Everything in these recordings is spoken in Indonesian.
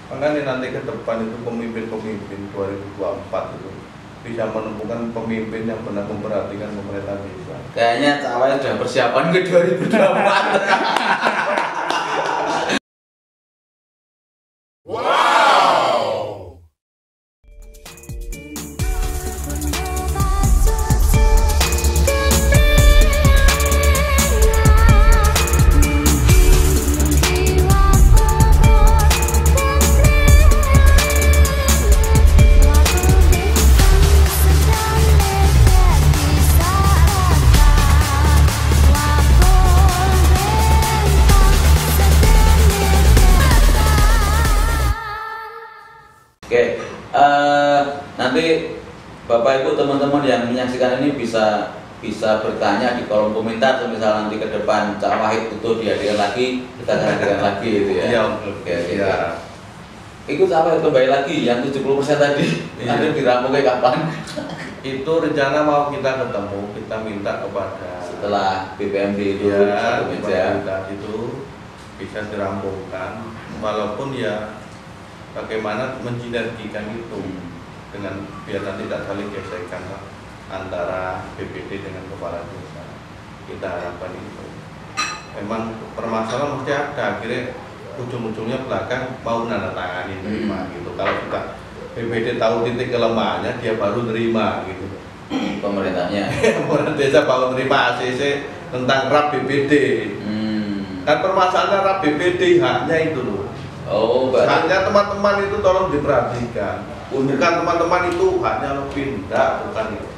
Makanya nanti ke depan itu pemimpin-pemimpin 2024 itu bisa menemukan pemimpin yang benar memperhatikan pemerintah desa. Kayaknya Cawai sudah persiapan ke 2024. Oke, nanti Bapak Ibu teman-teman yang menyaksikan ini bisa bertanya di kolom komentar. Misal nanti ke depan Cak Wahid butuh dihadirkan lagi, kita hadirkan lagi itu ya. Iya, oke. iya. Ikut Cak Wahid kembali lagi yang 70% tadi. Iya. Nanti dirampungnya kapan? Itu rencana mau kita ketemu, kita minta kepada Setelah BPMD itu ya, satu meja. itu bisa dirampungkan, walaupun ya bagaimana mensinergikan itu dengan biar nanti tidak saling gesekan antara BPD dengan kepala desa. Kita harapkan itu. Memang permasalahan mesti ada, akhirnya ujung-ujungnya belakang mau nandatangani terima gitu. Kalau kita BPD tahu titik kelemahannya, dia baru terima gitu. Pemerintahnya. Pemerintah desa baru terima ACC tentang RAP BPD. Kan permasalahan RAP BPD haknya itu loh. Oh, berarti Haknya teman-teman itu tolong diperhatikan. Bukan teman-teman itu haknya lebih enggak, bukan itu.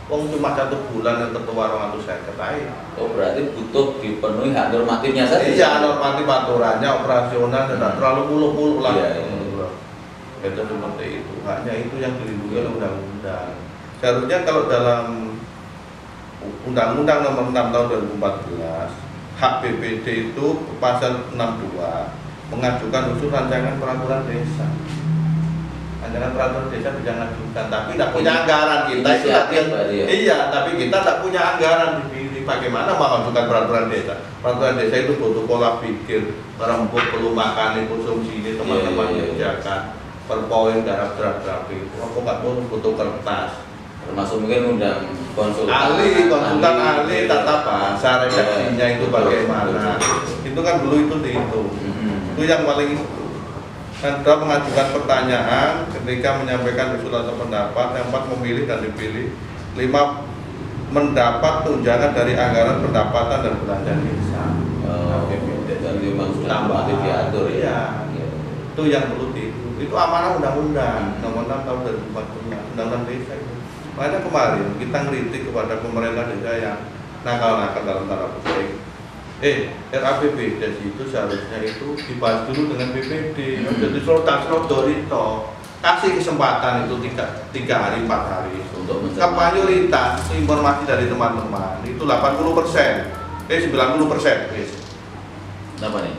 Wong cuma 1 bulan yang ketua orang itu saya ketahui. oh berarti butuh dipenuhi hak normatifnya saja. Iya, normatif aturannya, operasional, tidak terlalu muluk-muluk lah. Iya, iya. Itu seperti itu. Haknya itu yang dilindungi oleh undang-undang. Seharusnya kalau dalam Undang-Undang Nomor 6 Tahun 2014, hak BPD itu pasal 62 mengajukan usul rancangan peraturan desa. Rancangan peraturan desa bisa mengajukan, tapi tidak punya anggaran kita itu ya. Iya, tapi kita tidak punya anggaran di bagaimana mengajukan peraturan desa. Peraturan desa itu butuh pola pikir, rembuk, perlu makan, konsumsi ini teman-teman kerjakan per poin garap draft itu. Aku nggak butuh kertas. Termasuk mungkin undang konsultan ahli tata bahasa redaksinya itu bagaimana. Itu kan dulu itu dihitung. Itu yang paling itu. Anda mengajukan pertanyaan ketika menyampaikan usul atau pendapat, yang 4 memilih dan dipilih, 5 mendapat tunjangan dari anggaran pendapatan dan belanja desa. Dan memang sudah normatif diatur ya. Itu yang perlu dihitung. Itu amanah undang-undang Nomor 6 Tahun 2014, undang-undang desa itu. Makanya kemarin kita ngeritik kepada pemerintah desa yang nakal-nakal dalam tanda petik. RAPBD itu seharusnya itu dibahas dulu dengan BPD. Jadi slot itu kasih kesempatan itu 3 hari 4 hari untuk mayoritas informasi dari teman-teman itu 80%, 90%. Apa nih?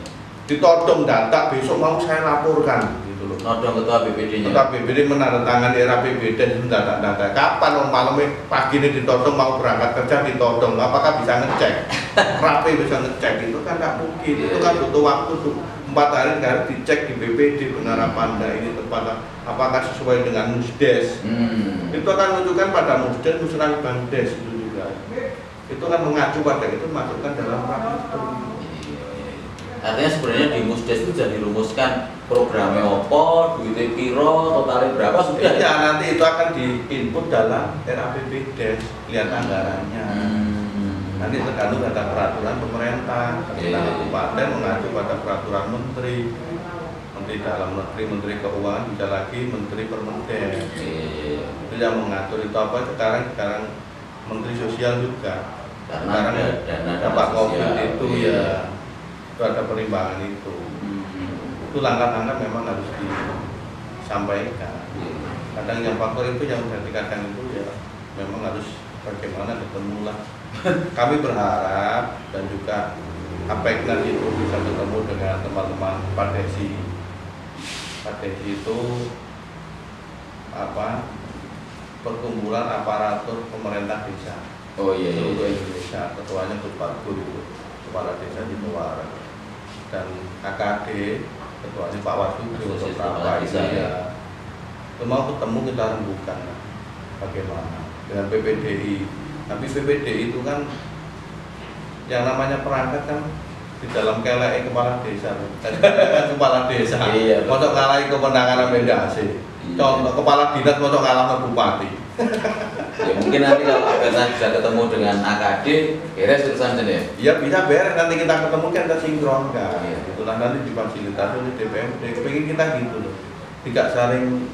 Ditodong data besok mau saya laporkan. Nodong ketua BPD-nya. Ketua BPD menandatangani RAPBD itu data. Kapan om malamnya pagi ini ditodong mau berangkat kerja ditodong, apakah bisa ngecek? Rapi bisa ngecek itu kan nggak mungkin. Itu kan butuh waktu tuh 4 hari harus dicek di BPD benar apa enggak ini tepat, apakah sesuai dengan Musdes. Itu akan menunjukkan pada Musdes, Musrang Bangdes itu juga. Itu kan mengacu pada itu masukkan dalam rapi itu. Artinya sebenarnya di Musdes itu sudah dirumuskan programnya opo, duitnya piro, totalnya berapa sudah. Ya nanti itu akan diinput dalam RAPBD, lihat anggarannya. Nanti tergantung ada peraturan pemerintah. Kabupaten mengacu pada peraturan menteri dalam negeri, menteri keuangan, bisa lagi menteri permendem. Itu yang mengatur itu apa sekarang menteri sosial juga. Karena sekarang ada Pak Covid itu ya. Itu ada perimbangan itu. Itu langkah-langkah memang harus disampaikan. Kadang yang faktor itu yang dikatakan itu ya memang harus bagaimana ketemu lah. Kami berharap dan juga Apeknas itu bisa ketemu dengan teman-teman Pak Desi. Pak Desi itu perkumpulan aparatur pemerintah desa. Oh iya. Indonesia, ketuanya Pak Guru itu, kepala desa di Muara. Dan AKD ketuanya Pak Wasuki untuk Sistem berapa bisa, itu ya. ya. Itu mau ketemu kita rembukan bagaimana dengan PPDI. Tapi PPDI itu kan yang namanya perangkat kan di dalam kelek kepala desa. Kan kepala desa. Iya, Mosok ngalahi kemenangan Mendagri. Iya. Contoh kepala dinas mosok ngalah bupati. Ya mungkin nanti kalau Apetan bisa ketemu dengan AKD, beres urusan ya. Ya bisa beres, nanti kita ketemu kan kita sinkronkan. Iya. Itulah nanti difasilitasi oleh DPRD. Pengen kita gitu loh. Tidak saling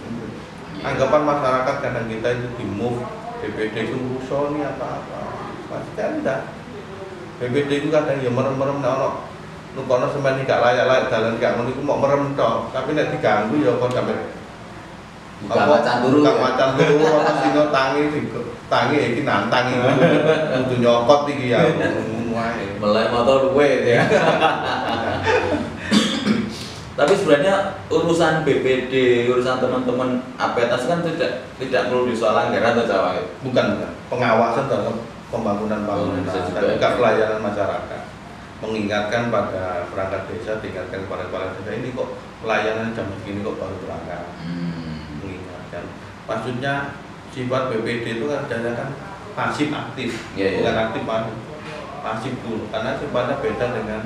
anggapan masyarakat kadang kita itu di move BPD itu rusoni apa-apa. Pasti kan enggak. BPD itu kadang ya merem-merem nah ono kono semen gak layak-layak dalan gak ngono iku mau merem tok, tapi nek diganggu ya kok sampe Buka macan turu. Buka macan turu apa sino tangi iki nantang iki. Kudu nyokot iki ya. Mulai motor gue ya. Tapi sebenarnya urusan BPD, urusan teman-teman Apetas kan tidak perlu disoal anggaran atau Jawa. Bukan. Pengawasan terhadap pembangunan dan juga pelayanan masyarakat. Mengingatkan pada perangkat desa, diingatkan kepada kepala desa ini kok pelayanan jam segini kok baru berangkat. Mengingatkan. Maksudnya sifat BPD itu kan kan pasif aktif, bukan aktif pasif dulu. Karena sifatnya beda dengan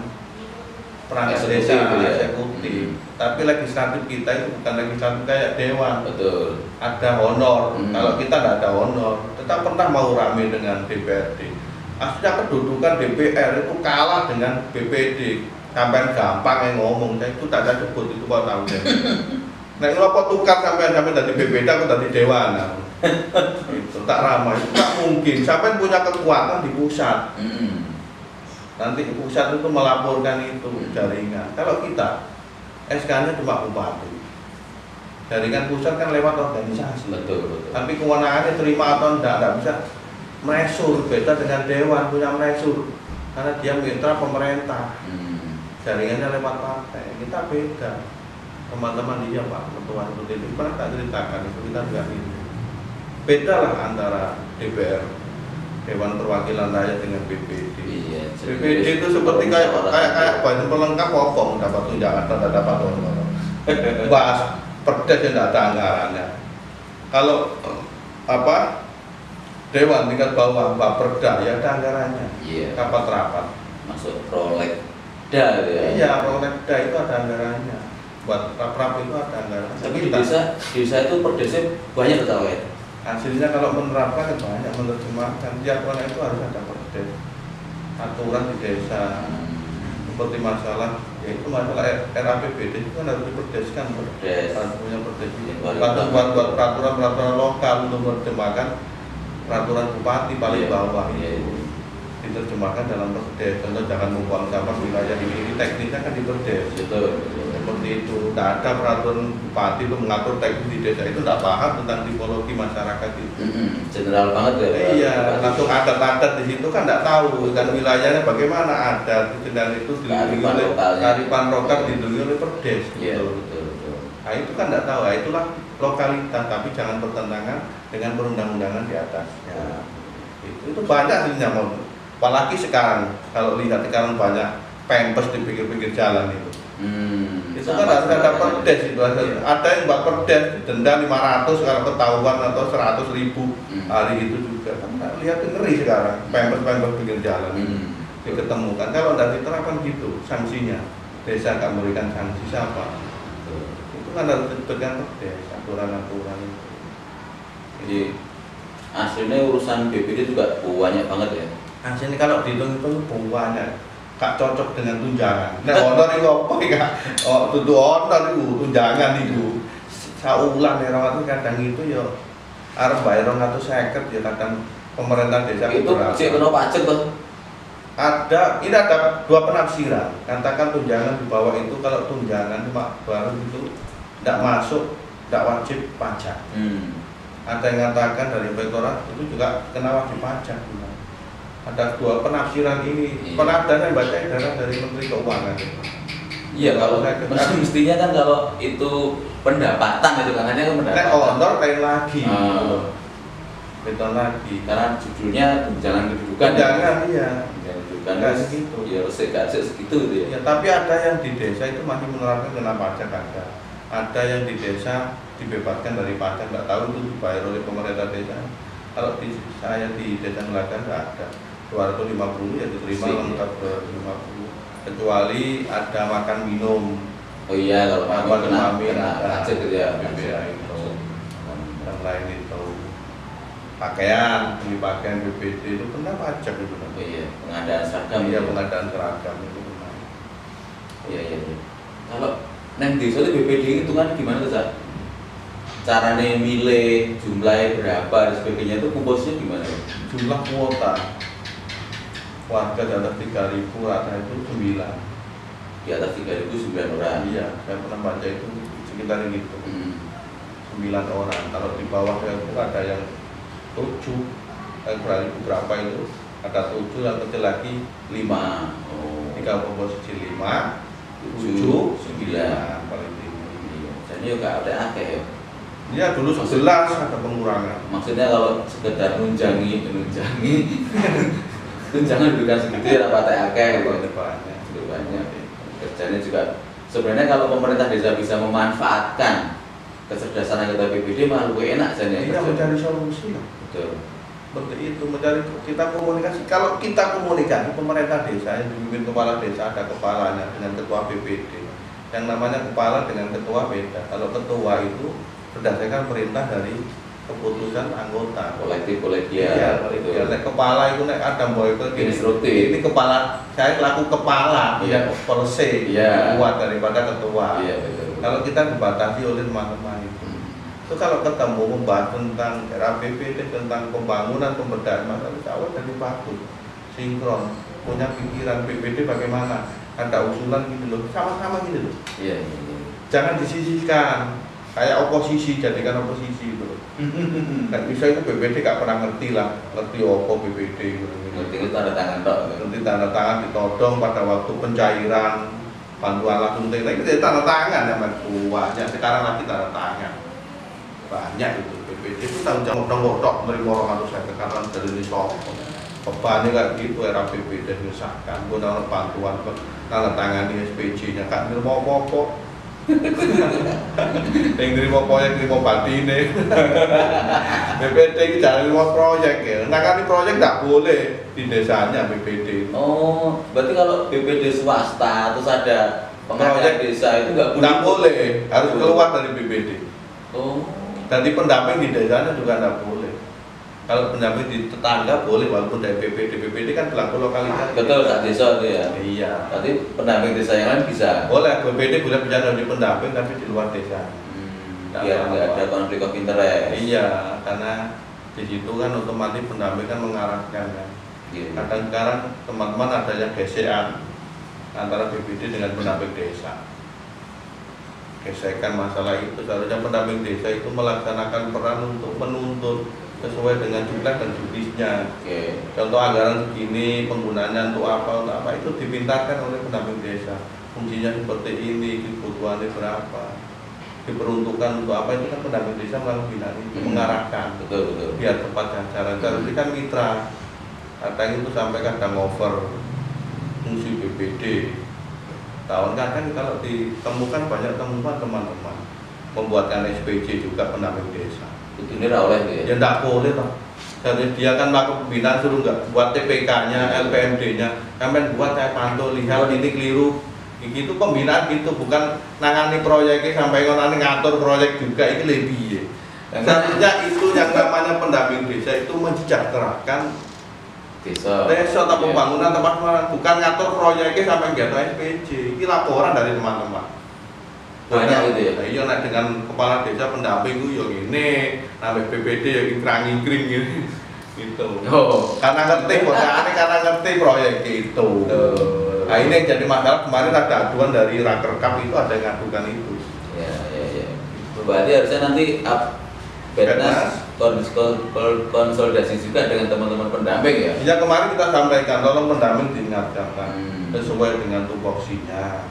perangkat desa eksekutif. Tapi legislatif kita itu bukan legislatif kayak dewan. Betul. Ada honor. Kalau kita tidak ada honor, tetap pernah mau rame dengan DPRD. Aslinya kedudukan DPR itu kalah dengan BPD. Sampai gampang yang ngomong, saya itu tak ada sebut itu kau tahu deh. Nah kalau kau tukar sampai dari BPD aku dari dewan. Itu tak ramai, itu tak mungkin. Sampai punya kekuatan di pusat. Nanti pusat itu melaporkan itu jaringan. Kalau kita SK-nya cuma bupati. Jaringan pusat kan lewat organisasi. Betul. Tapi kewenangannya terima atau enggak bisa mesur, beda dengan dewan punya mesur. Karena dia mitra pemerintah. Jaringannya lewat partai. Kita beda. Teman-teman dia Pak Ketua seperti itu pernah tak ceritakan itu kita juga ini. Beda lah antara DPR Dewan Perwakilan Rakyat dengan BPD. Iya, BPD itu seperti kayak baju pelengkap pokok dapat tunjangan atau dapat honor. Bahas perdes yang tidak ada anggarannya. Kalau Dewan tingkat bawah Perda ya ada anggarannya. Iya. Rapat-rapat. Masuk prolegda ya. Iya, prolegda itu ada anggarannya. Buat rap itu ada anggarannya. Tapi di desa itu per desa banyak tahu ya. Hasilnya kalau menerapkan banyak menerjemahkan tiap orang itu harus ada perdes aturan di desa seperti masalah yaitu masalah RAPBD itu kan harus diperdeskan harus punya perdes buat peraturan lokal untuk menerjemahkan peraturan bupati paling bawah itu diterjemahkan dalam perdes. Contoh jangan membuang sampah wilayah ini teknisnya kan di perdes. Seperti itu, tidak ada peraturan bupati itu mengatur teknis di desa itu tidak paham tentang tipologi masyarakat itu. General banget ya. Iya, langsung adat-adat di situ kan tidak tahu dan wilayahnya bagaimana adat dan itu dilindungi oleh kearifan lokal dilindungi oleh perdes. Iya, betul. Nah itu kan tidak tahu, itulah lokalitas tapi jangan bertentangan dengan perundang-undangan di atasnya. Itu banyak sebenarnya mau. Apalagi sekarang kalau lihat sekarang banyak pempes di pinggir-pinggir jalan itu. Itu kan harus ada perdes itu ada yang buat perdes denda 500 kalau ketahuan atau 100.000 hari itu juga kan lihat ngeri sekarang pempes pinggir jalan diketemukan kalau tidak diterapkan gitu sanksinya desa akan memberikan sanksi siapa itu kan harus diberikan perdes aturan-aturan itu. Jadi aslinya urusan BPD juga banyak banget ya. Aslinya kalau dihitung-hitung banyak. Kak cocok dengan tunjangan. Nah, honor itu apa ya? Oh, tutu honor itu tunjangan itu. Saulan ya rawat kadang itu ya arep bayar 250 ya kadang pemerintah desa itu sik kena pajak toh. Ini ada dua penafsiran. Katakan tunjangan di bawah itu kalau tunjangan cuma baru itu tidak masuk, tidak wajib pajak. Ada yang mengatakan dari inspektorat itu juga kena wajib pajak. Ada dua penafsiran ini. Pernah ada yang baca edaran dari Menteri Keuangan. Iya, kalau mestinya kan kalau itu pendapatan itu kan hanya pendapatan. Honor lain lagi. Beton lagi. Karena judulnya tunjangan kedudukan. Tunjangan iya. kan Nggak segitu. ya gak segitu gitu ya. Ya, tapi ada yang di desa itu masih menerapkan kena pajak ada yang di desa dibebaskan dari pajak, nggak tahu itu dibayar oleh pemerintah desa. Kalau di saya di desa Melagan nggak ada 250 ya diterima lengkap 250, kecuali ada makan minum. Oh iya, kalau Apa kena kena pajak gitu ya. BPA itu, yang lain itu pakaian, beli pakaian BPD itu kena pajak itu. Oh iya, pengadaan seragam. Iya, gitu. pengadaan seragam itu kena. Iya. Kalau neng desa itu BPD itu kan gimana tuh, Sa? Caranya milih, jumlahnya berapa dan sebagainya itu komposisinya gimana? Jumlah kuota warga di atas 3.000 rata itu 9. Di atas 3.009 orang. Iya, saya pernah baca itu sekitar gitu. 9 orang. Kalau di bawah itu ada yang 7, berapa itu? Ada 7, yang kecil lagi 5. Oh. 3 komposisi 5, 7, 9 paling tinggi. Iya. Jadi juga ada akeh ya. Iya, dulu 11 ada pengurangan. Maksudnya kalau sekedar nunjangi tunjangan bukan segitu ya, apa akeh gitu. Banyak. Kerjanya juga sebenarnya kalau pemerintah desa bisa memanfaatkan kecerdasan anggota BPD malah lebih enak saja. Iya, mencari solusi lah. Betul. Seperti itu, mencari kita komunikasi. Kalau kita komunikasi, pemerintah desa yang dipimpin kepala desa, ada kepalanya dengan ketua BPD. Yang namanya kepala dengan ketua beda. Kalau ketua itu berdasarkan perintah dari keputusan anggota Kolektif Iya, gitu. kepala itu nek ada boycott Instruktif. ini kepala, saya selaku kepala, Iya. policy Iya. kuat daripada ketua. Iya, betul. Kalau kita dibatasi oleh teman-teman itu kalau ketemu membahas tentang RAPBD, tentang pembangunan pemberdayaan masyarakat, awal dari bagus, sinkron, punya pikiran BPD bagaimana, ada usulan gitu loh, sama-sama gitu loh. Iya. Jangan disisihkan, kayak oposisi, jadikan oposisi gitu loh. Kan bisa itu BPD gak pernah ngerti lah, ngerti opo BPD gitu. Ngerti itu tanda tangan tok. Nanti tanda tangan ditodong pada waktu pencairan bantuan langsung tunai itu tanda tangan ya mas, banyak sekarang lagi tanda tangan banyak itu. BPD itu tanggung jawab dong menerima orang harus saya karena dari ini bebannya kayak gitu. Era BPD disahkan guna bantuan tanda tangan di SPJ nya kan nerima apa-apa yang nerima proyek nerima batine. BPD ini jangan nerima proyek ya, nangani proyek nggak boleh di desanya BPD. Oh, berarti kalau BPD swasta terus ada pengadaan desa itu nggak boleh, harus keluar dari BPD. Oh. Jadi pendamping di desanya juga nggak boleh. Kalau pendamping di tetangga boleh walaupun dari BPD kan pelaku lokalitas. Betul, sak desa itu ya. Iya. Berarti pendamping desa yang lain bisa. Boleh, BPD boleh bicara dari pendamping tapi di luar desa. Biar nggak ada konflik of interest. Iya, karena di situ kan otomatis pendamping kan mengarahkan kan. Gitu. Kadang sekarang teman-teman ada yang gesekan antara BPD dengan pendamping desa. Gesekan masalah itu seharusnya pendamping desa itu melaksanakan peran untuk menuntut sesuai dengan jumlah dan judisnya. Oke. Contoh anggaran segini, penggunaannya untuk apa itu dipintarkan oleh pendamping desa. Fungsinya seperti ini, kebutuhannya berapa, diperuntukkan untuk apa, itu kan pendamping desa melakukan itu mengarahkan. Betul. Biar tepat sasaran. Jadi kan mitra. Kadang itu sampai kadang over fungsi BPD. Kadang kalau ditemukan banyak temuan teman-teman membuatkan SPJ juga pendamping desa. Itu ini oleh dia. Ya enggak boleh toh. Jadi dia kan melakukan pembinaan suruh enggak buat TPK-nya, LPMD-nya. Sampai buat saya pantau lihat ini keliru. Itu pembinaan gitu, bukan nangani proyeknya sampai nangani ngatur proyek juga, ini lebih ya. Seharusnya itu yang namanya pendamping desa itu mensejahterakan desa atau pembangunan tempat bukan ngatur proyeknya sampai nggak SPJ. Ini laporan dari teman-teman. Banyak itu ya. Iya, nah dengan kepala desa pendamping itu yang ini, nambah BPD yang ingkring gitu. Gitu. Oh. Karena ngerti proyek itu. Nah ini yang jadi masalah, kemarin ada aduan dari Rakerkap itu, ada yang ngadukan itu. Ya. Berarti harusnya nanti Betnas konsolidasi juga dengan teman-teman pendamping ya? Iya, kemarin kita sampaikan, tolong pendamping diingatkan sesuai dengan tupoksinya,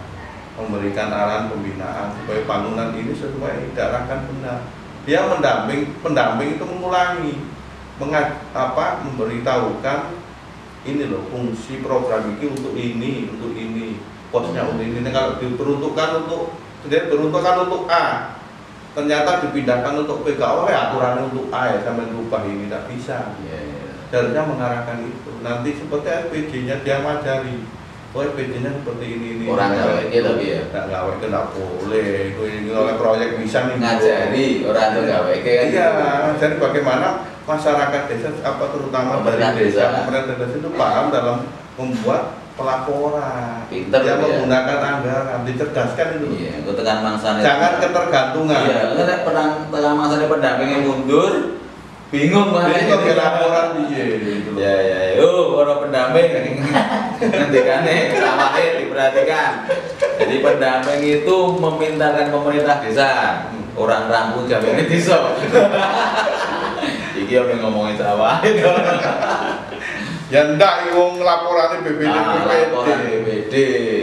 memberikan arahan pembinaan supaya bangunan ini sesuai diarahkan benar. Dia pendamping itu mengulangi, memberitahukan ini loh fungsi program ini untuk ini posnya untuk ini. Nah, kalau diperuntukkan untuk A, ternyata dipindahkan untuk PKO, aturannya untuk A ya, sampai berubah ini tidak bisa. Harusnya mengarahkan itu. Nanti seperti SPJ-nya dia ngajari, SPJ-nya seperti ini. Orang gawe tapi ya. Tidak gawe itu tidak boleh. Ini oleh proyek bisa nih. Ngajari orang tuh gawe kan. Iya, jadi bagaimana masyarakat desa, terutama dari desa, pemerintah desa itu paham dalam membuat pelaporan. Pinter dia ya. menggunakan anggaran, dicerdaskan itu. Iya, aku tekan mangsane. Jangan ketergantungan. Iya, nek tekan mangsane pendampingnya mundur, bingung Jadi banget. kok laporan piye gitu. Ya. Para pendamping ngendikane sawake diperhatikan. Jadi pendamping itu memintakan pemerintah desa, orang rampung jawabnya desa. Iki yang ngomongin sawah itu. Ya ndak wong laporannya Laporan BPD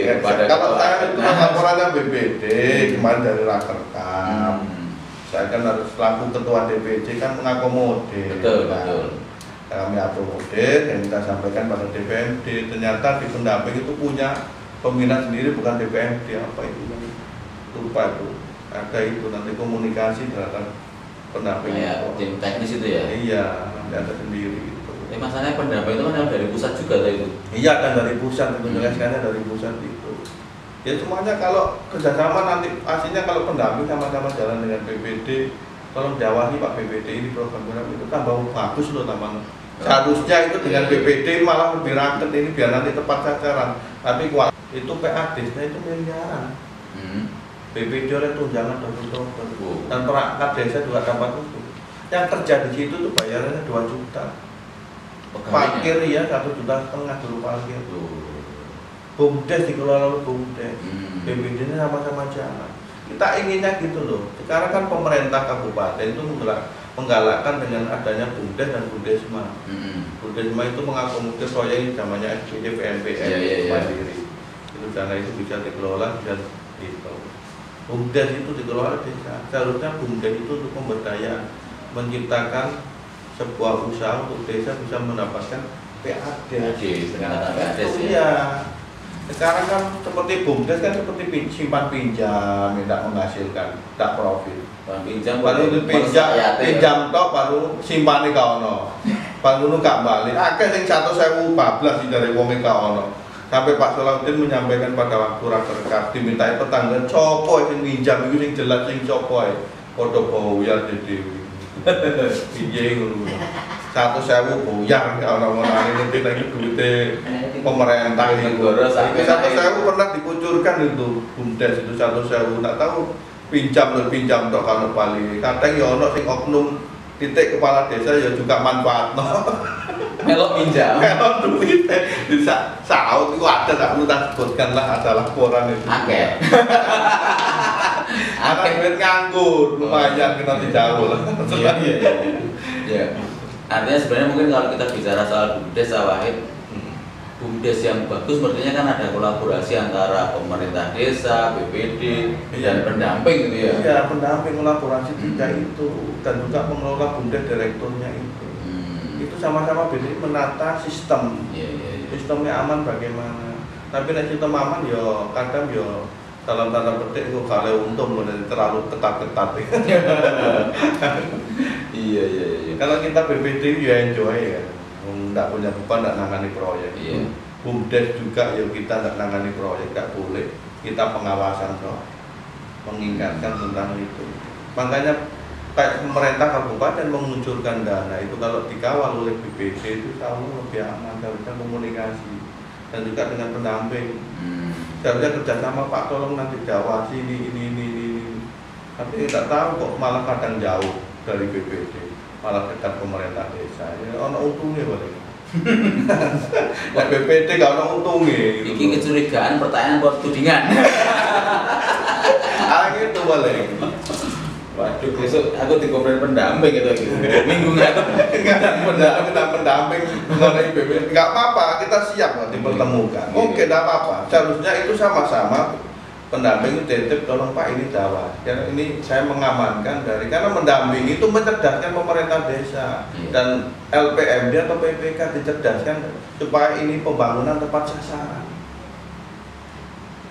kepada kalau ketua saya itu Apenas. laporannya BPD kemarin dari Rakerkam. Saya kan harus selaku ketua DPC kan mengakomodir. Betul. Kami akomodir dan kita sampaikan pada DPMD. Ternyata di pendamping itu punya pembina sendiri, bukan DPMD. Apa itu? Lupa itu. Ada itu nanti komunikasi terhadap pendamping. Kayak tim teknis itu ya. Iya, nanti ada sendiri. Masalahnya pendamping itu kan dari pusat juga itu. Iya, kan dari pusat, itu jelaskannya dari pusat itu. Ya semuanya kalau kerjasama nanti aslinya kalau pendamping sama-sama jalan dengan BPD, tolong jawani Pak BPD ini program itu tambah bagus loh tambah. Seharusnya itu dengan BPD malah lebih raket ini biar nanti tepat sasaran. Tapi itu PAD-nya itu miliaran. BPD oleh tunjangan dokter dan perangkat desa juga dapat itu. Yang kerja di situ tuh bayarannya 2 juta. Parkir ya 1,5 juta dulu parkir. BUMDes dikelola oleh BUMDes. BPD ini sama-sama jalan. Kita inginnya gitu loh. Sekarang kan pemerintah kabupaten itu menggalakkan dengan adanya BUMDes dan BUMDesma. BUMDesma itu mengakomodir proyek namanya SPJ PMPN mandiri. Itu dana itu bisa dikelola dan gitu. BUMDes itu dikelola desa. Seharusnya BUMDes itu untuk pemberdayaan, menciptakan sebuah usaha untuk desa bisa mendapatkan PAD. Iya. Sekarang kan seperti BUMDes kan seperti simpan pinjam, tidak menghasilkan, tidak profit. Pinjam baru pinjam tok baru simpan di kaono. Baru gak balik. Akeh sing 1.014 sih dari wong gak ono. Sampai Pak Salahuddin menyampaikan pada waktu Rakerkam dimintai tetangga copo sing minjam iku sing jelas sing copo ae. Padha boyar dhewe. Piye ngono. 1.000 boyar orang-orang ini lagi duitnya pemerintah negara. 1.000 pernah dikucurkan itu BUMDes itu 1.000 nggak tahu pinjam tok kalau balik. Kadang ya ono sing oknum titik kepala desa ya juga manfaat melok pinjam. Melok duit bisa saut itu ada tak perlu tak sebutkan lah ada laporan itu. Akeh. Anak duit nganggur lumayan kena dijauh lah. Iya. Artinya sebenarnya mungkin kalau kita bicara soal BUMDes Wahid, BUMDes yang bagus sepertinya kan ada kolaborasi antara pemerintah desa, BPD dan pendamping gitu ya. Iya, pendamping kolaborasi tiga itu dan juga pengelola BUMDes direkturnya itu. Itu sama-sama BPD menata sistem. Sistemnya aman bagaimana. Tapi nek sistem aman ya kadang ya dalam tanda petik itu kalau untung terlalu ketat-ketat. Iya. Kalau kita BPD ya enjoy ya. Enggak punya beban, enggak nangani proyek. Iya. BUMDes juga ya kita enggak nangani proyek, enggak boleh. Kita pengawasan soal mengingatkan tentang itu. Makanya kayak pemerintah kabupaten menguncurkan dana itu kalau dikawal oleh BPD itu selalu lebih aman, harusnya komunikasi dan juga dengan pendamping. Seharusnya kerjasama Pak tolong nanti jawab ini. Tapi tidak tahu kok malah kadang jauh dari BPD, malah dekat pemerintah desa. Ya ono untungnya paling. Nah, BPD gak ono untungnya. Iki kecurigaan pertanyaan buat tudingan. Gitu paling. Waduh, besok aku dikomen pendamping gitu. Minggu pendamping mengenai BPD nggak apa-apa, kita siap dipertemukan. Oke, nggak apa-apa. Seharusnya itu sama-sama pendamping itu titip, tolong Pak ini Jawa. Karena ini saya mengamankan karena mendampingi itu mencerdaskan pemerintah desa dan LPMD atau PPK dicerdaskan supaya ini pembangunan tepat sasaran.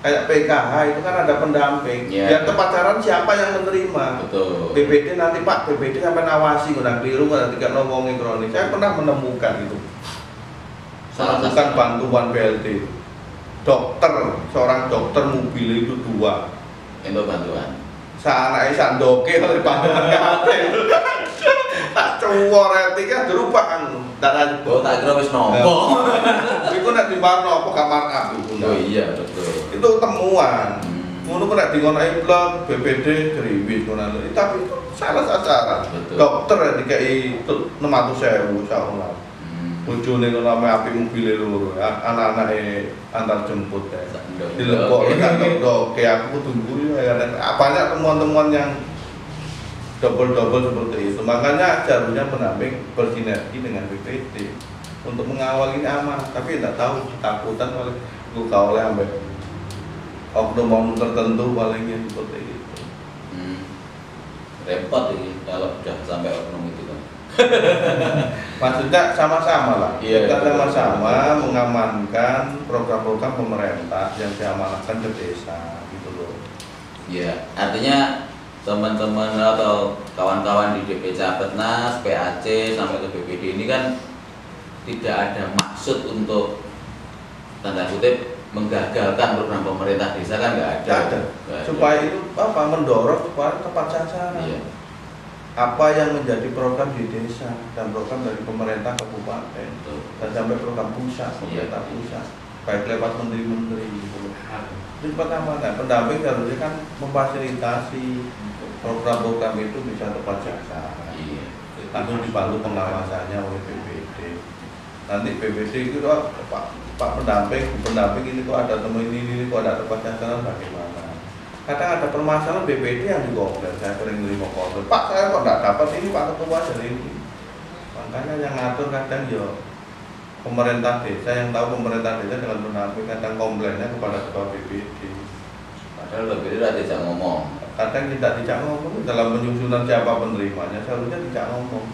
Kayak PKH itu kan ada pendamping, yang tepat sasaran siapa yang menerima. Betul. BPD nanti Pak, BPD sampai nawasi, udah keliru, udah tidak ngomongin kronis. Saya pernah menemukan itu. Bukan bantuan BLT. Seorang dokter mobil itu 2 itu bantuan seanaknya sandoke oleh bantuan kabeh tak cuwor etika dirubah tak lanjut tak kira wis nopo iku nek dimarno apa kamar aku oh iya betul itu temuan ngono kok nek dingonake blog BPD kriwis ngono tapi itu salah sasaran dokter dikai 600.000 insyaallah bojone ngono ame api mobil loro anak-anake antar jemput ya dilebok kantor doke aku kudu nguri ya banyak temuan-temuan yang double seperti itu makanya harusnya pendamping bersinergi dengan BPD untuk mengawal ini aman tapi tidak tahu ketakutan oleh ambek oknum tertentu palingnya seperti itu repot ini kalau sudah sampai oknum itu kan maksudnya sama-sama lah kita sama-sama betul. mengamankan program-program pemerintah yang diamanahkan ke desa gitu loh ya artinya teman-teman atau kawan-kawan di DP Capetnas, PAC sampai ke BPD ini kan tidak ada maksud untuk tanda kutip menggagalkan program pemerintah desa kan nggak ada. Supaya itu mendorong supaya tepat sasaran. Iya. Apa yang menjadi program di desa dan program dari pemerintah kabupaten dan sampai program pusat, pemerintah pusat, baik lewat menteri-menteri gitu. Itu pertama kan pendamping harusnya kan memfasilitasi program-program itu bisa tepat sasaran. Iya. Lalu dibantu pengawasannya oleh BPD. Nanti BPD itu Pak pendamping ini kok ada temuan ini kok ada tepat sasaran bagaimana? Kadang ada permasalahan BPD yang dikomplain, saya sering nerima komplain, Pak saya kok tidak dapat ini Pak Ketua dari ini. Makanya yang ngatur kadang ya pemerintah desa yang tahu pemerintah desa dengan pendamping kadang komplainnya kepada Ketua BPD. Padahal BPD tidak ngomong. Kadang tidak ngomong dalam penyusunan siapa penerimanya seharusnya tidak ngomong.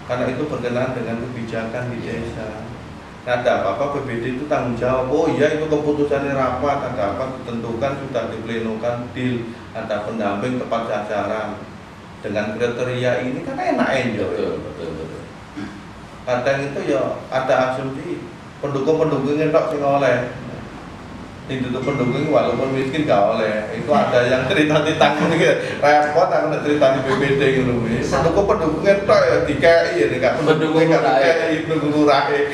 Karena itu berkenaan dengan kebijakan di desa. Nah, ada apa-apa BPD itu tanggung jawab. Oh iya itu keputusannya rapat, ada apa ditentukan sudah diplenokan deal, ada pendamping tepat sasaran dengan kriteria ini kan enak aja. Betul. Kadang itu ya ada asumsi pendukung-pendukungnya tok sing oleh. Itu pendukung walaupun miskin gak oleh. Itu ada yang cerita-cerita gitu. Repot aku nek ceritani BPD ngono kuwi. Pendukung-pendukungnya tok ya dikai ya nek pendukung gak dikai pendukung lurahe.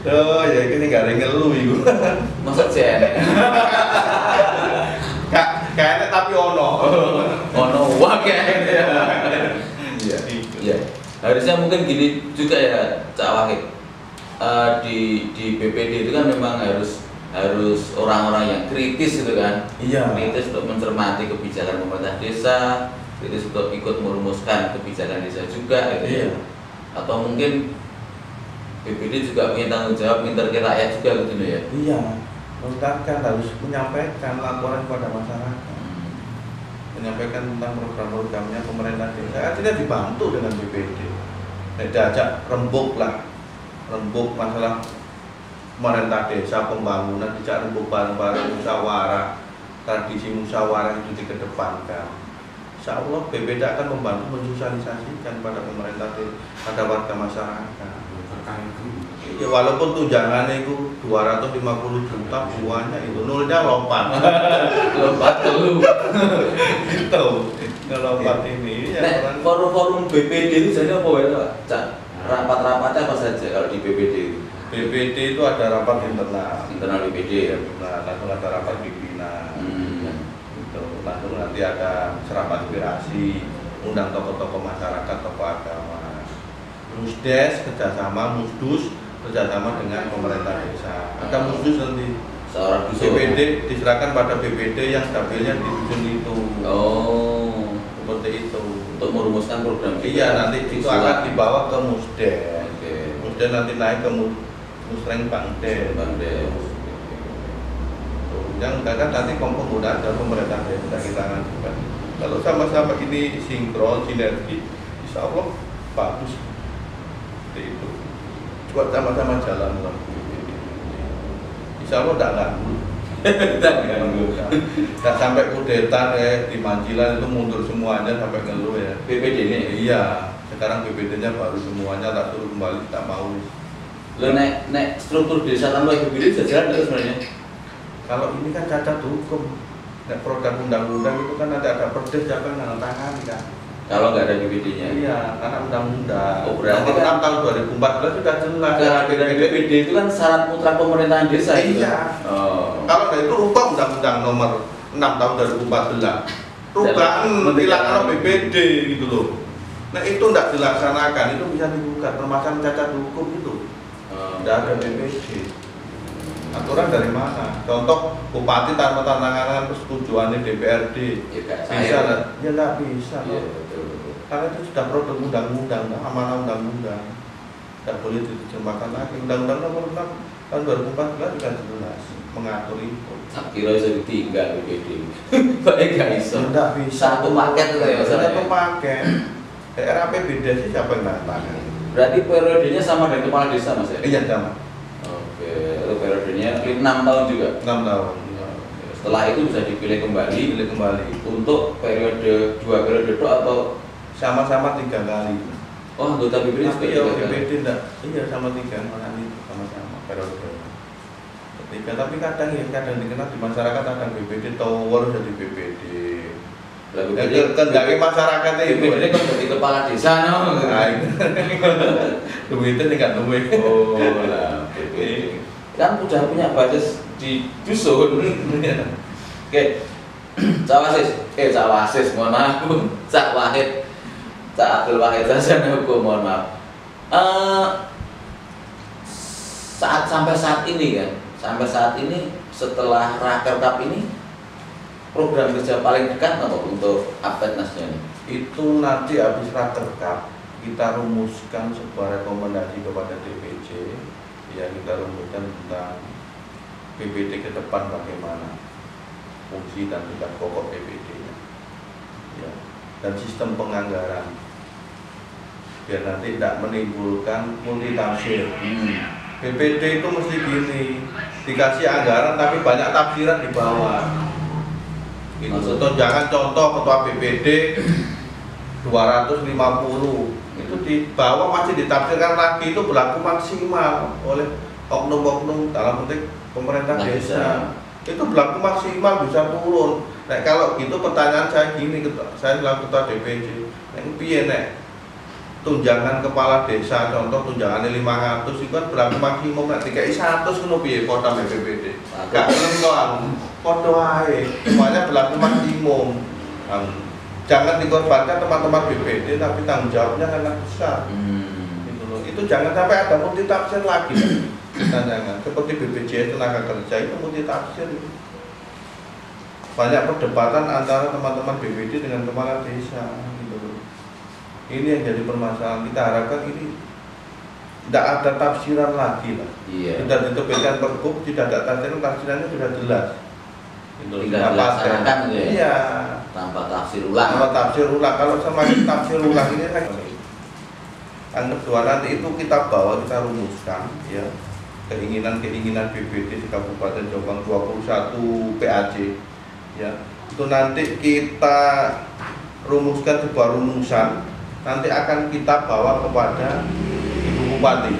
Oh ya ini gak ada ngelu iku. Maksud saya kayaknya tapi ono wae. Iya. Harusnya mungkin gini juga ya Cak Wahid. Di BPD itu kan memang harus orang-orang yang kritis gitu kan. Iya. Kritis untuk mencermati kebijakan pemerintah desa, kritis untuk ikut merumuskan kebijakan desa juga gitu. Iya. Atau mungkin BPD juga punya tanggung jawab menginterogasi rakyat juga gitu ya. Iya. Kan harus menyampaikan laporan kepada masyarakat. Menyampaikan tentang program-programnya pemerintah desa. Artinya dibantu dengan BPD. Diajak rembuk masalah pemerintah desa pembangunan, dijak rembuk bareng-bareng musyawarah, tradisi musyawarah itu dikedepankan. Insya Allah BPD akan membantu mensosialisasikan pada pemerintah pada warga masyarakat. Ya, walaupun tunjangannya itu 250 juta buahnya itu nolnya lompat dulu gitu ngelompat ini ya. Forum-forum BPD itu jadi apa ya Cak? Rapat-rapatnya apa saja kalau di BPD itu? BPD itu ada rapat internal BPD ya? Langsung ada rapat pimpinan gitu. Langsung nanti ada serap aspirasi, undang tokoh-tokoh masyarakat, tokoh agama, Musdes kerjasama dengan pemerintah desa. Ada Musdes nanti seorang BPD diserahkan pada BPD yang dapilnya di dusun itu. Oh, seperti itu. Untuk merumuskan program. Iya, nanti itu akan dibawa ke Musdes. Musdes nanti naik ke Musreng Bangdes. Yang enggak kan nanti penggunaan dari pemerintah daerah kita ngajukan. Kalau sama-sama ini sinkron, sinergi, insya Allah bagus. Seperti itu. Coba sama-sama jalan lah. Insya Allah tidak ganggu. Tidak sampai kudeta di Mancilan itu mundur semuanya sampai ngeluh ya. BPD ini? Iya. Sekarang BPD-nya baru semuanya tak suruh kembali, tak mau. Lo nek struktur desa tanpa BPD bisa jalan nggak sebenarnya? Kalau ini kan cacat hukum. Nek produk undang-undang itu kan ada perdes siapa yang menandatangani kan. Kalau nggak ada BPD-nya? Iya, karena undang-undang. Oh, berarti nomor kan 6 tahun 2014 sudah jelas. Kehadiran BPD itu kan syarat mutlak pemerintahan desa itu. Iya. Oh. Kalau ada itu rubah undang-undang nomor 6 tahun 2014. Rubah dilaksanakan BPD gitu loh. Nah itu tidak dilaksanakan, itu bisa dibuka permasalahan cacat hukum itu. Tidak ada BPD. Aturan dari mana? Contoh bupati tanpa tanda tangan persetujuan DPRD. Bisa nggak? Ya nggak bisa. Iya, Karena itu sudah produk undang-undang, amanah undang-undang. Tidak boleh diterjemahkan lagi. Undang-undang nomor 6 tahun 2014 juga jelas mengatur itu. Tak kira bisa ditinggal BPD. Baik nggak bisa. Tidak bisa. Satu paket itu ya. Satu paket. Daerah APBD sih siapa yang nantangin? Berarti periodenya sama dengan kepala desa mas ya? Iya sama. Oke, itu periodenya 6 tahun juga? 6 tahun. Setelah itu bisa dipilih kembali untuk periode 2 periode itu atau sama-sama 3 kali. Oh, anggota BPD juga Iya, 3 kali? BPD enggak. Iya sama 3 mana itu sama-sama periode. Ketiga, tapi kadang dikenal di masyarakat kadang BPD tower jadi BPD. Kendaki masyarakat itu. BPD kan jadi kepala desa no. Duitnya nggak duit. Oh, lah BPD kan udah punya basis di dusun. Oke, Cawasis, mohon maaf, Cak Wahid, Cak Abdul Wahid saja hukum, mohon maaf. Sampai saat ini setelah Rakerkap ini program kerja paling dekat apa untuk Apetnasnya ini? Itu nanti habis Rakerkap kita rumuskan sebuah rekomendasi kepada DPC. Ya kita rumuskan tentang BPD ke depan bagaimana fungsi dan tugas pokok BPD-nya. Ya. Dan sistem penganggaran biar nanti tidak menimbulkan multitafsir. BPD itu mesti gini, dikasih anggaran tapi banyak tafsiran di bawah. Gitu. Jangan contoh ketua BPD 250 itu di bawah masih ditafsirkan lagi itu berlaku maksimal oleh oknum-oknum dalam penting pemerintah desa. Itu berlaku maksimal bisa turun. Nah kalau gitu pertanyaan saya gini, saya selaku ketua DPC, piye nek tunjangan kepala desa contoh tunjangannya 500 itu kan berlaku maksimum nanti kayak 100 kena piye kota BPD. Gak menentuan, kode ae, semuanya berlaku maksimum. Jangan dikorbankan teman-teman BPD tapi tanggung jawabnya sangat besar. Gitu loh. Itu jangan sampai ada multitafsir lagi. Jangan seperti BPJS tenaga kerja itu multitafsir. Banyak perdebatan antara teman-teman BPD dengan kepala desa. Gitu loh. Ini yang jadi permasalahan. Kita harapkan ini tidak ada tafsiran lagi lah. Iya. Sudah diterbitkan pergub, tidak ada tafsirannya sudah jelas. Tinggal dilaksanakan gitu ya? Iya. Tanpa tafsir ulang. Kalau semakin tafsir ulang ini kan. Yang kedua nanti itu kita bawa, kita rumuskan ya keinginan BPD di Kabupaten Jombang 21 PAC ya. Itu nanti kita rumuskan sebuah rumusan, nanti akan kita bawa kepada Ibu Bupati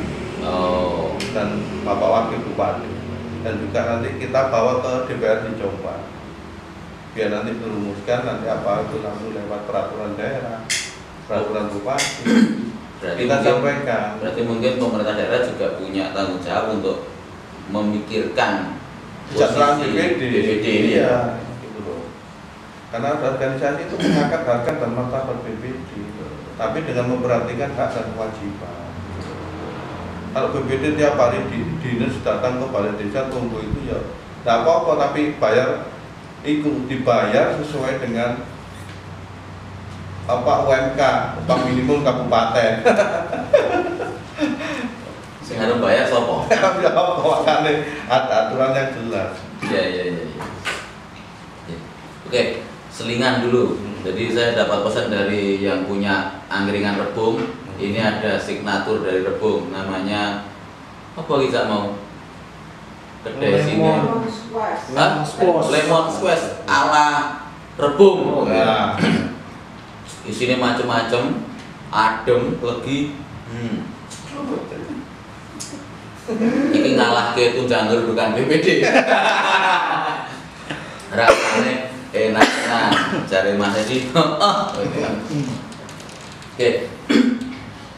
dan Bapak Wakil Bupati, dan juga nanti kita bawa ke DPRD Jombang biar nanti dirumuskan nanti apa itu langsung lewat peraturan daerah, peraturan bupati. Kita sampaikan. Berarti mungkin pemerintah daerah juga punya tanggung jawab untuk memikirkan kesejahteraan BPD. Iya, gitu loh. Karena organisasi itu mengangkat harkat dan martabat BPD, tapi dengan memperhatikan hak dan kewajiban. Kalau BPD tiap hari dinas datang ke balai desa tunggu itu ya tidak apa-apa, tapi dibayar sesuai dengan UMK, upah minimum kabupaten. Sing harus bayar sopo? Ya apa ada aturan yang jelas. Iya. Oke, selingan dulu. Jadi saya dapat pesan dari yang punya angkringan rebung. Ini ada signatur dari rebung, namanya apa kita mau? Kedai sini. Lemon squash ala rebung. Nah, Isinya macem-macem, adem, legi. Ini ngalah ke tunjang kedudukan BPD. Rasanya enak, cari Mas Edi. Oke,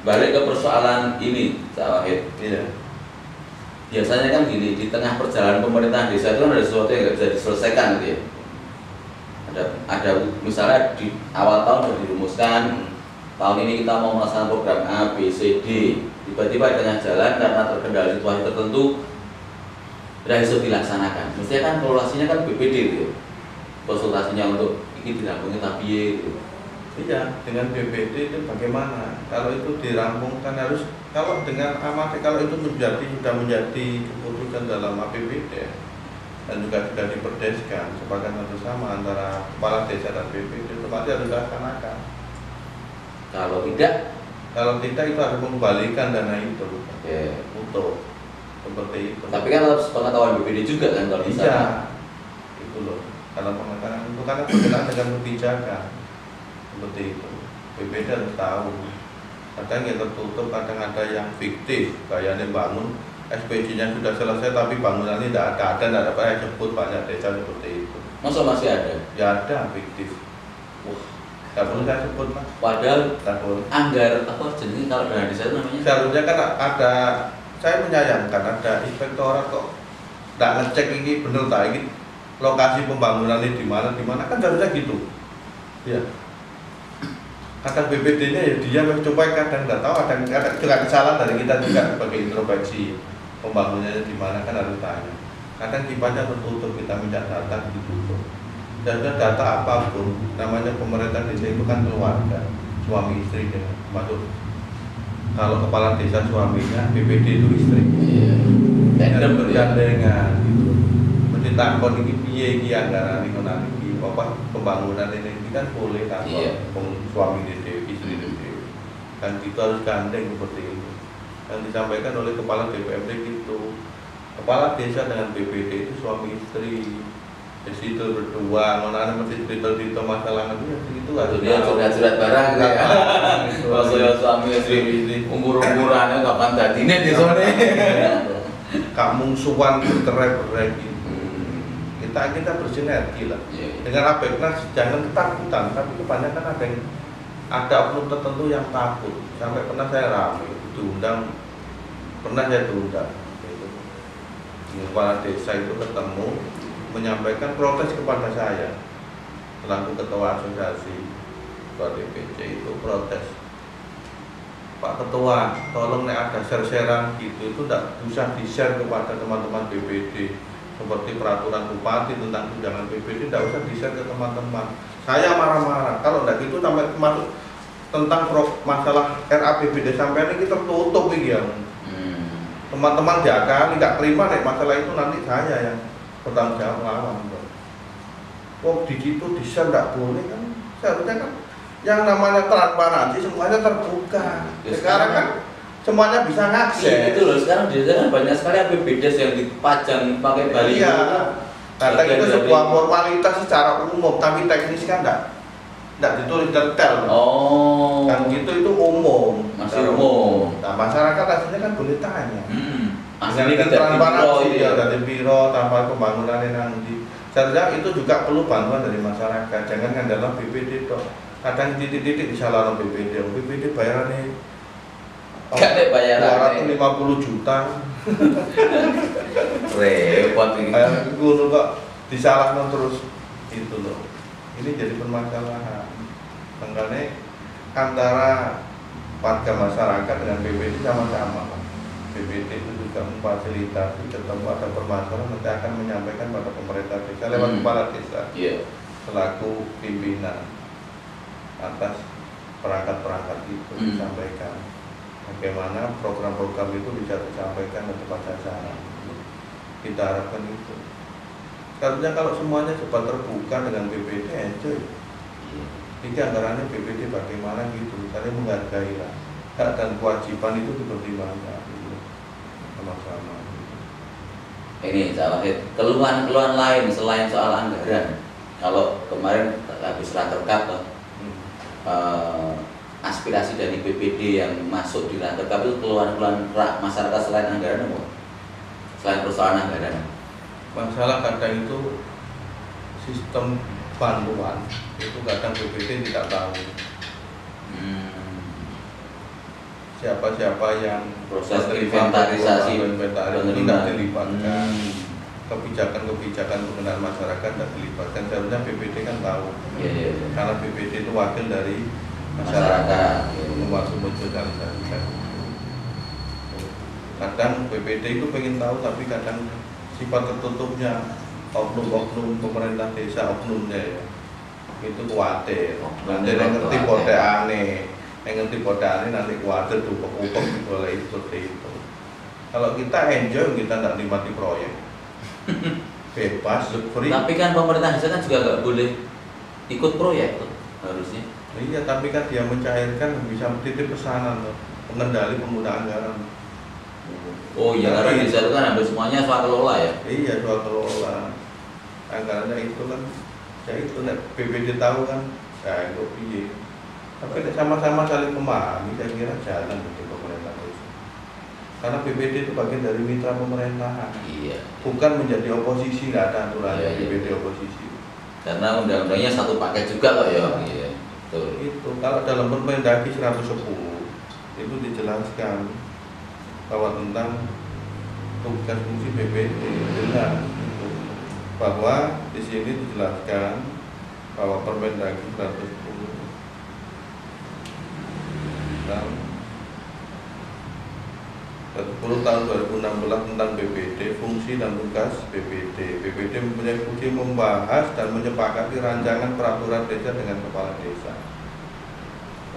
balik ke persoalan ini, Cak Wahid. iya. Biasanya kan gini, di tengah perjalanan pemerintahan desa itu kan ada sesuatu yang nggak bisa diselesaikan gitu ya. Ada misalnya di awal tahun sudah dirumuskan, tahun ini kita mau melaksanakan program A, B, C, D. Tiba-tiba di tengah jalan karena terkendala situasi tertentu, tidak bisa dilaksanakan. Mestinya kan evaluasinya kan BPD gitu ya. Konsultasinya untuk ini dirampungin tapi gitu. Iya, dengan BPD itu bagaimana? Kalau itu dirampungkan harus, kalau dengan amat, kalau itu sudah menjadi keputusan dalam APBD dan juga sudah diperdeskan sepakat bersama antara kepala desa dan BPD, otomatis harus dilaksanakan. Kalau tidak itu harus mengembalikan dana itu. Oke. Utuh seperti itu. Tapi kan harus pengetahuan BPD juga kan kalau bisa. Iya, itu loh. Kalau pengetahuan itu karena berkenaan dengan kebijakan seperti itu. BPD harus tahu. Kadang yang tertutup, kadang ada yang fiktif, kayaknya bangun SPJ-nya sudah selesai tapi bangunannya tidak ada, tidak ada apa sebut banyak desa seperti itu. Masa masih ada? Ya ada fiktif. Wah, tidak perlu saya sebut Mas. Padahal Tidak perlu. anggar apa jenis kalau dana desa itu namanya? Seharusnya kan ada, saya menyayangkan ada inspektorat kok tidak ngecek ini benar tak ini lokasi pembangunannya di mana kan seharusnya gitu. Ya. Kadang BPD-nya ya dia mencoba, kadang nggak tahu, kadang juga kesalahan dari kita juga sebagai introspeksi pembangunannya di mana kan harus tanya. Kadang kipannya tertutup, kita minta data ditutup. Dan data apapun, namanya pemerintah desa itu kan keluarga, suami istri dengan masuk. Kalau kepala desa suaminya, BPD itu istri. Tandem dengan gitu. Mesti takon ini piye iki anggaran iki apa pembangunan ini kan boleh takon suami dhewe, istri dhewe. Dan kita harus gandeng seperti itu. Yang disampaikan oleh kepala DPRD gitu. Kepala desa dengan BPD itu suami istri. Di situ berdua, mana mesti cerita masalah itu harus dia curhat-curhat barang gitu ya. Kalau suami istri umur-umurannya kapan dadine di sone. Kamu suwan bercerai-berai gitu. Kita bersinergi lah. Dengan Apeknas jangan ketakutan, tapi kebanyakan ada oknum tertentu yang takut. Sampai pernah saya ramai diundang, gitu. Kepala desa itu ketemu menyampaikan protes kepada saya selaku ketua asosiasi ketua DPC itu protes, Pak Ketua, tolong nek ada share-sharean gitu itu tidak bisa di-share kepada teman-teman BPD seperti peraturan bupati tentang tunjangan BPD tidak usah di-share ke teman-teman. Saya marah-marah kalau tidak gitu sampai masuk tentang masalah RAPBD sampai ini kita tutup ya. Teman-teman jaga nggak terima nek masalah itu nanti saya yang bertanggung jawab lawan. Kok di situ di-share nggak boleh kan? Seharusnya kan yang namanya transparansi semuanya terbuka. Sekarang kan semuanya bisa ngakses. Iya, itu loh, sekarang di sana banyak sekali APBD yang dipajang pakai baliho. Iya. Karena itu sebuah formalitas secara umum, tapi teknis kan enggak ditulis detail. Oh. Kan gitu itu umum. Masih umum. Nah, masyarakat aslinya kan boleh tanya. Asli dengan transparansi ya dari biro tanpa pembangunan yang nanti. Seharusnya itu juga perlu bantuan dari masyarakat. Jangan ngandalkan BPD toh. Kadang titik-titik disalahkan BPD. BPD bayarannya gak ada bayaran 250 juta. Repot ini. Gunung kok disalahkan terus itu loh. Ini jadi permasalahan. Makanya antara warga masyarakat dengan BPD sama-sama. BPD itu juga memfasilitasi ketemu ada permasalahan nanti akan menyampaikan pada pemerintah desa lewat kepala desa selaku pimpinan atas perangkat-perangkat itu disampaikan. Bagaimana program-program itu bisa disampaikan dan tepat sasaran. Kita harapkan itu. Karena kalau semuanya cepat terbuka dengan BPD aja. Ini anggarannya BPD bagaimana gitu, saling menghargai lah. Hak dan kewajiban itu seperti mana gitu. Sama-sama. Ini Cak Wahid, keluhan-keluhan lain selain soal anggaran. Kalau kemarin habis rakerkap toh, aspirasi dari BPD yang masuk di rakerkap itu keluhan-keluhan masyarakat selain anggaran apa? Selain persoalan anggaran. Masalah kadang itu sistem bantuan itu kadang BPD tidak tahu siapa-siapa yang proses inventarisasi itu tidak dilibatkan, kebijakan-kebijakan pengenaan masyarakat tidak dilibatkan. Seharusnya BPD kan tahu, karena BPD itu wakil dari masyarakat, waktu mensosialisasikan. Kadang BPD itu pengen tahu, tapi kadang sifat tertutupnya oknum-oknum pemerintah desa, oknumnya ya itu khawatir. Nanti yang ngerti bote aneh, nanti khawatir dupek-upek boleh seperti itu. Kalau kita enjoy, kita tidak nikmati proyek bebas, free. Tapi kan pemerintah desa kan juga nggak boleh ikut proyek tuh, harusnya. Iya, tapi kan dia mencairkan, bisa titip pesanan tuh, pengendali penggunaan anggaran. Oh iya, karena desa itu kan hampir semuanya swakelola ya? Iya, swakelola. Anggarannya itu kan, ya itu BPD tahu kan, ya itu piye. Tapi sama-sama saling memahami, saya kira jalan untuk pemerintah desa. Karena BPD itu bagian dari mitra pemerintahan. Iya. Bukan menjadi oposisi, nggak ada aturannya BPD iya. oposisi. Karena undang-undangnya satu paket juga loh ya. Iya. Betul. Itu kalau dalam Permendagri 110 itu dijelaskan bahwa tentang tugas fungsi BPD jelas gitu. Bahwa di sini dijelaskan bahwa Permendagri 110 tahun 2016 tentang BPD, fungsi dan tugas BPD. BPD mempunyai fungsi membahas dan menyepakati rancangan peraturan desa dengan kepala desa.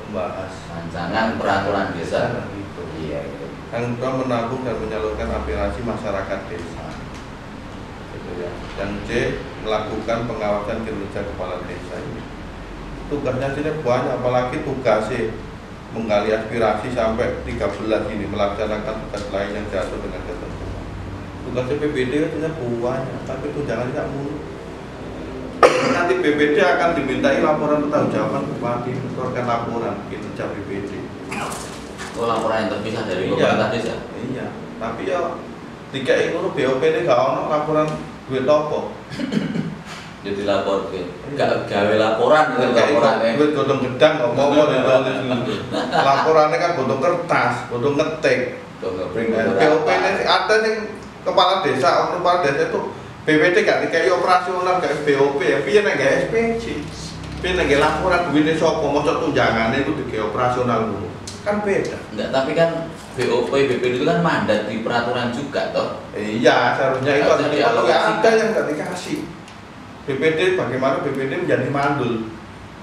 Membahas rancangan peraturan desa. Itu. Iya, itu. Yang kedua, menabung dan menyalurkan aspirasi masyarakat desa. Gitu ya. Yang C, melakukan pengawasan kinerja kepala desa ini. Tugasnya sini banyak, apalagi tugasnya menggali aspirasi sampai 13 ini, melaksanakan tugas lain yang jatuh dengan ketentuan. Tugasnya BPD katanya banyak, tapi tunjangan tidak mulu. Nanti BPD akan dimintai laporan pertanggungjawaban bupati, mengeluarkan laporan kinerja BPD. Oh, laporan yang terpisah dari pemerintah desa? Iya, tapi ya tiga itu BOP ini gak ono laporan duit apa. Jadi lapor ke, gak gawe laporan gitu, laporan duit godong gedang ngomong laporannya kan butuh kertas, butuh ngetik. BOP ini ada yang kepala desa, kepala desa itu BPD gak dikai operasional gak BOP ya, piye nek gak SPC, piye nek laporan duitnya sopo, mosok tunjangannya itu dikai operasional dulu, kan beda. Enggak, tapi kan BOP, BPD itu kan mandat di peraturan juga toh. Iya, seharusnya itu harusnya dialokasikan. ada yang gak dikasih. BPD bagaimana BPD menjadi mandul.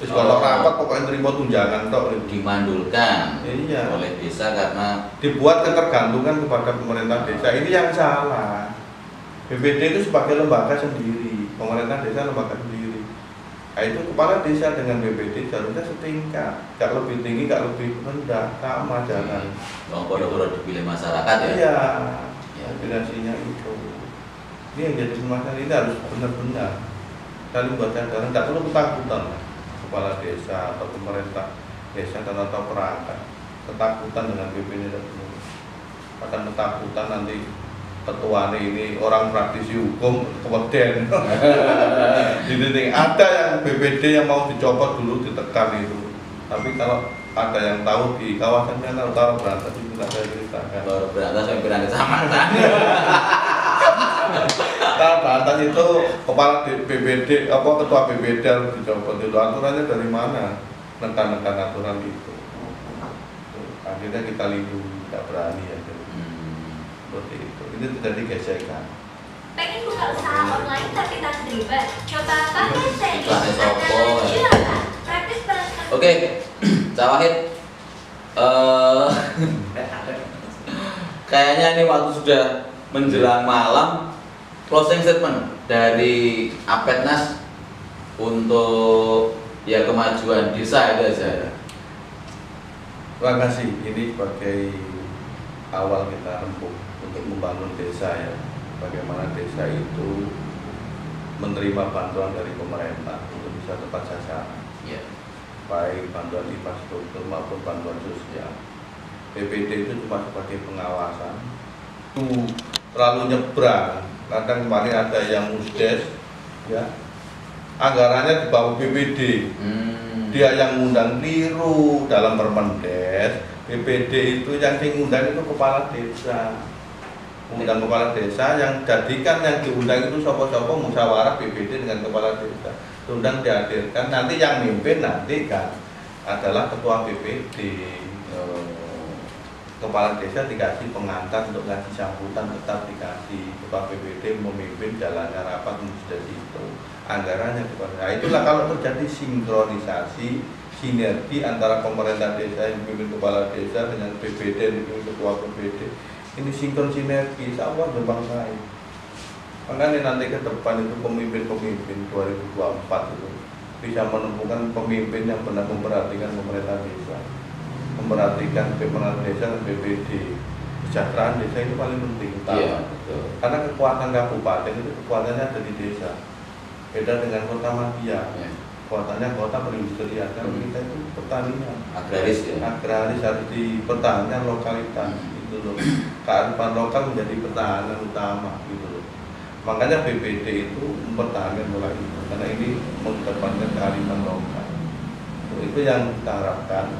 Terus kalau rapat pokoknya terima tunjangan toh dimandulkan oleh desa karena dibuat ketergantungan kepada pemerintah desa. Ini yang salah. BPD itu sebagai lembaga sendiri, pemerintah desa lembaga sendiri. Nah, itu kepala desa dengan BPD seharusnya setingkat, gak lebih tinggi, gak lebih rendah, sama jangan. Bodoh-bodoh dipilih masyarakat ya. Iya, kombinasinya itu. Ini yang jadi masalah, ini harus benar-benar saling baca anggaran, tidak perlu ketakutan kepala desa atau pemerintah desa dan atau perangkat ketakutan dengan BPD akan ketakutan nanti ketuanya ini orang praktisi hukum keweden. Jadi ada yang BPD yang mau dicopot dulu ditekan itu, tapi kalau ada yang tahu di kawasan sana utara Berantas itu tidak saya ceritakan. Berantas yang berada kecamatan. Berantas itu kepala BPD apa ketua BPD harus dicopot itu, aturannya dari mana? Nekan-nekan aturan itu. Akhirnya kita lindungi, tidak berani ya. Seperti itu. Ini terjadi gesekan. Pengen buka usaha online tapi tak ribet? Coba pakai Seni. Sopo. Silakan. Praktis peran. Oke, Cak Wahid. Kayaknya ini waktu sudah menjelang malam closing statement dari Apetnas untuk ya kemajuan desa itu aja. Terima kasih. Ini sebagai awal kita rembuk untuk membangun desa ya. Bagaimana desa itu menerima bantuan dari pemerintah untuk bisa tepat sasaran. Ya. Baik bantuan infrastruktur maupun bantuan sosial. PPD itu cuma sebagai pengawasan. Itu terlalu nyebrang. Kadang kemarin ada yang musdes, ya anggarannya di bawah BPD. Dia yang ngundang keliru dalam Permendes. BPD itu yang diundang itu kepala desa. Undang kepala desa yang jadikan yang diundang itu sopo-sopo musyawarah BPD dengan kepala desa. Diundang dihadirkan, nanti yang mimpin nanti kan adalah ketua BPD. Kepala desa dikasih pengantar untuk ngasih sambutan, tetap dikasih. Ketua BPD memimpin jalannya rapat musdes itu. Anggarannya kepada. Nah, itulah kalau terjadi sinkronisasi, sinergi antara pemerintah desa yang dipimpin kepala desa dengan BPD yang dipimpin ketua BPD. Ini sinkron sinergi, insya Allah jombang saya. Makanya nanti ke depan itu pemimpin-pemimpin 2024 itu bisa menemukan pemimpin yang benar memperhatikan pemerintah desa, memperhatikan pemerintah desa dan BPD. Kesejahteraan desa itu paling penting utama. Iya, betul. Karena kekuatan kabupaten itu kekuatannya ada di desa. Beda dengan kota Madia. Ya. Kotanya kota perindustrian, kan kita itu pertanian. Agraris ya. Agraris harus di pertanian lokalitas gitu loh. Kearifan lokal menjadi pertahanan utama gitu loh. Makanya BPD itu mempertahankan mulai itu karena ini mengedepankan kearifan lokal. Itu yang kita harapkan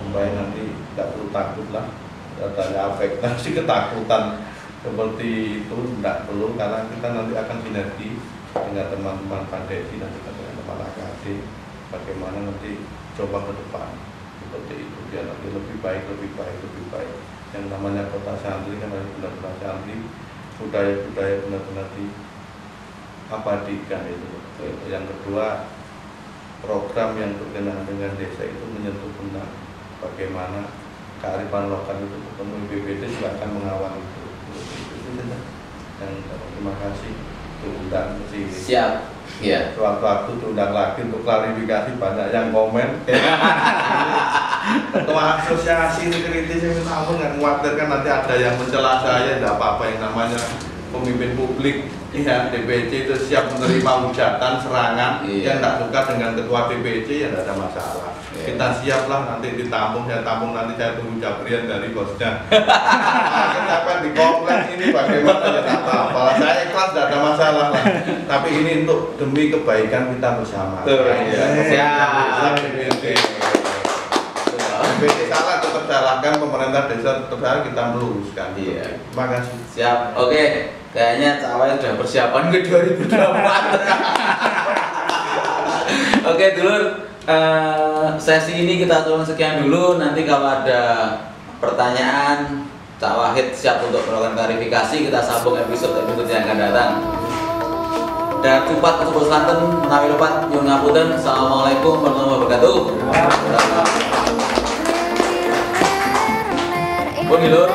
supaya nanti tidak perlu takut lah adanya afektasi ketakutan seperti itu, tidak perlu karena kita nanti akan sinergi dengan teman-teman Pandesi dan juga dengan teman AKD bagaimana nanti coba ke depan seperti itu biar nanti lebih baik yang namanya kota santri kan harus benar-benar santri, budaya-budaya benar-benar diabadikan itu. Yang kedua, program yang berkenaan dengan desa itu menyentuh benar bagaimana kearifan lokal itu ketemu BPD juga akan mengawal itu saja. Dan terima kasih diundang ke sini. Siap. Ya. Suatu-waktu diundang lagi untuk klarifikasi, banyak yang komen. Ketua asosiasi ini kritis yang minta ampun, nggak khawatirkan nanti ada yang mencela saya, tidak apa-apa yang namanya pemimpin publik. Ya, DPC itu siap menerima hujatan, serangan. Yang tidak suka dengan ketua DPC ya tidak ada masalah. Kita siap lah nanti ditampung, saya tampung nanti saya tunggu jabrian dari bosnya. Siapa di kompleks ini bagaimana ya tak apa-apa. Saya ikhlas tidak ada masalah lah. Tapi ini untuk demi kebaikan kita bersama. Siap. BPD salah tetap salahkan, pemerintah desa tetap salah, kita meluruskan. Iya. Terima kasih. Siap. Oke. Kayaknya Cawai sudah persiapan ke 2024. Oke, dulur. Sesi ini kita turun sekian dulu. Nanti kalau ada pertanyaan, Cak Wahid siap untuk melakukan klarifikasi. Kita sambung episode yang akan datang. Dan cepat untuk Banten menawi lepat nyuwun ngapunten. Assalamualaikum warahmatullahi wabarakatuh. Pun dulur.